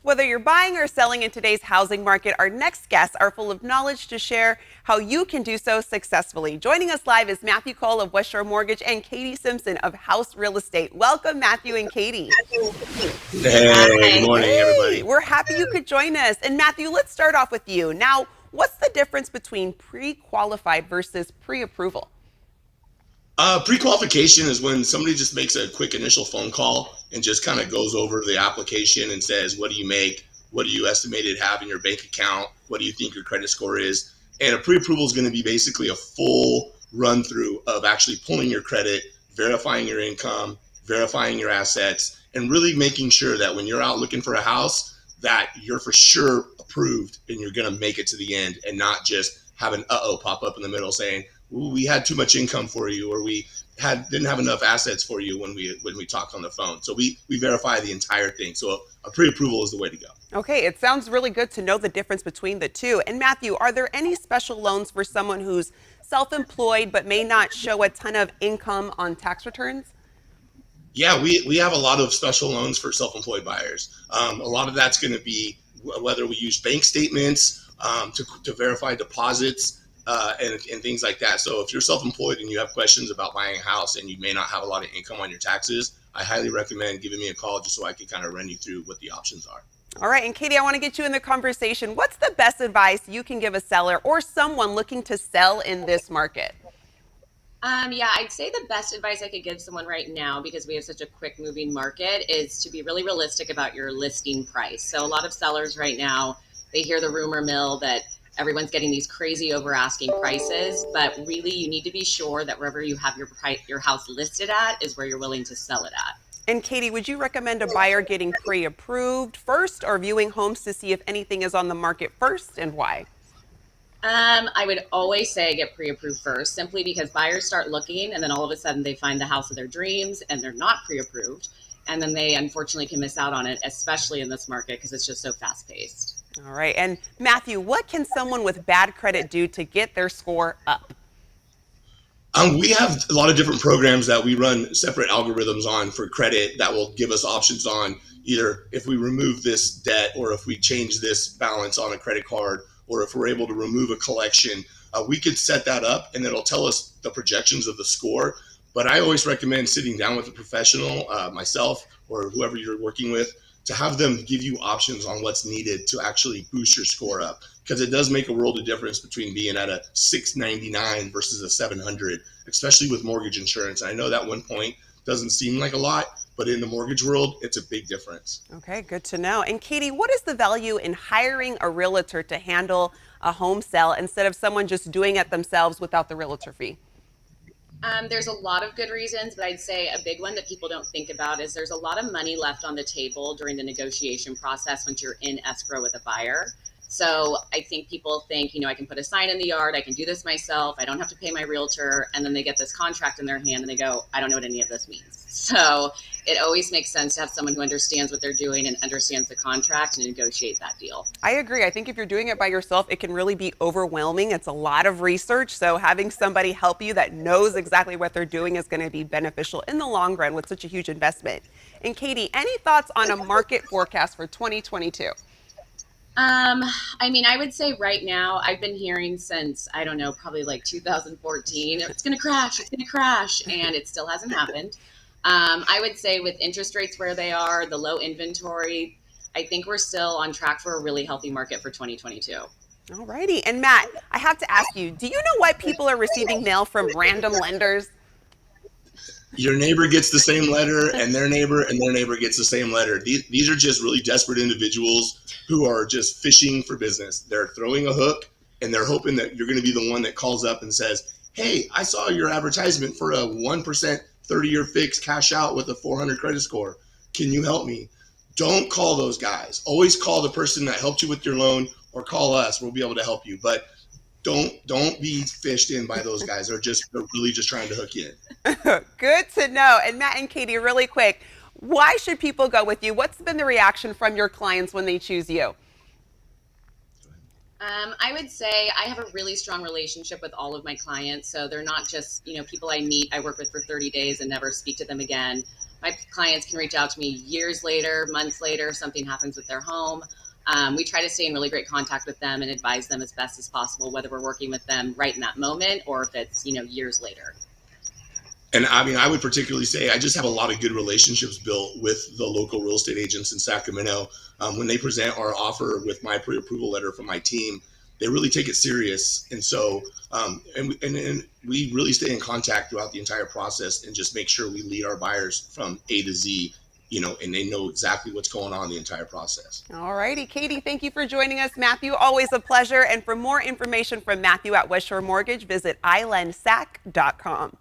Whether you're buying or selling in today's housing market, our next guests are full of knowledge to share how you can do so successfully. Joining us live is Matthew Cole of West Shore Mortgage and Katie Simpson of House Real Estate. Welcome, Matthew and Katie. Hey, good morning, Hey, everybody. we're happy you could join us. And Matthew, let's start off with you. Now, what's the difference between pre-qualified versus pre-approval? Prequalification is when somebody just makes a quick initial phone call and just kind of goes over the application and says, what do you make? What do you estimated have in your bank account? What do you think your credit score is? And a pre-approval is going to be basically a full run through of actually pulling your credit, verifying your income, verifying your assets, and really making sure that when you're out looking for a house, that you're for sure approved and you're going to make it to the end and not just have an uh-oh pop up in the middle saying, ooh, we had too much income for you, or we didn't have enough assets for you when we talked on the phone. So we verify the entire thing. So a pre-approval is the way to go. Okay, it sounds really good to know the difference between the two. And Matthew, are there any special loans for someone who's self-employed but may not show a ton of income on tax returns? Yeah, we have a lot of special loans for self-employed buyers. A lot of that's going to be whether we use bank statements to verify deposits and things like that. So if you're self-employed and you have questions about buying a house and you may not have a lot of income on your taxes, I highly recommend giving me a call just so I can kind of run you through what the options are. All right, and Katie, I want to get you in the conversation. What's the best advice you can give a seller or someone looking to sell in this market? Yeah, I'd say the best advice I could give someone right now, because we have such a quick moving market, is to be really realistic about your listing price. So a lot of sellers right now, they hear the rumor mill that everyone's getting these crazy over asking prices, but really you need to be sure that wherever you have your house listed at is where you're willing to sell it at. And Katie, would you recommend a buyer getting pre-approved first or viewing homes to see if anything is on the market first and why? I would always say get pre-approved first, simply because buyers start looking and then all of a sudden they find the house of their dreams and they're not pre-approved. And then they unfortunately can miss out on it, especially in this market because it's just so fast paced. All right. And Matthew, what can someone with bad credit do to get their score up? We have a lot of different programs that we run separate algorithms on for credit that will give us options on either if we remove this debt or if we change this balance on a credit card or if we're able to remove a collection. We could set that up and it'll tell us the projections of the score. But I always recommend sitting down with a professional, myself or whoever you're working with, to have them give you options on what's needed to actually boost your score up. Because it does make a world of difference between being at a 699 versus a 700, especially with mortgage insurance. I know that one point doesn't seem like a lot, but in the mortgage world, it's a big difference. Okay, good to know. And Katie, what is the value in hiring a realtor to handle a home sale instead of someone just doing it themselves without the realtor fee? There's a lot of good reasons, but I'd say a big one that people don't think about is there's a lot of money left on the table during the negotiation process once you're in escrow with a buyer. So I think people think, I can put a sign in the yard, I can do this myself, I don't have to pay my realtor, and then they get this contract in their hand and they go, I don't know what any of this means. So it always makes sense to have someone who understands what they're doing and understands the contract and negotiate that deal. I agree. I think if you're doing it by yourself, it can really be overwhelming. It's a lot of research. So having somebody help you that knows exactly what they're doing is going to be beneficial in the long run with such a huge investment. And Katie, any thoughts on a market forecast for 2022? I would say right now, I've been hearing since, I don't know, probably like 2014, it's going to crash, and it still hasn't happened. I would say with interest rates where they are, the low inventory, I think we're still on track for a really healthy market for 2022. All righty. And Matt, I have to ask you, do you know why people are receiving mail from random lenders? Your neighbor gets the same letter and their neighbor gets the same letter. These are just really desperate individuals who are just fishing for business. They're throwing a hook and they're hoping that you're going to be the one that calls up and says, hey, I saw your advertisement for a 1% 30-year fix cash out with a 400 credit score. Can you help me? Don't call those guys. Always call the person that helped you with your loan or call us. We'll be able to help you. But don't be fished in by those guys. They're really just trying to hook you in. Good to know. And Matt and Katie, really quick, why should people go with you? What's been the reaction from your clients when they choose you? I would say I have a really strong relationship with all of my clients. So they're not just, people I meet, I work with for 30 days and never speak to them again. My clients can reach out to me years later, months later, if something happens with their home. We try to stay in really great contact with them and advise them as best as possible, whether we're working with them right in that moment or if it's, years later. And I mean, I would particularly say I just have a lot of good relationships built with the local real estate agents in Sacramento. When they present our offer with my pre-approval letter from my team, they really take it serious. And so, and we really stay in contact throughout the entire process and just make sure we lead our buyers from A to Z, and they know exactly what's going on the entire process. All righty, Katie, thank you for joining us. Matthew, always a pleasure. And for more information from Matthew at West Shore Mortgage, visit islandsac.com.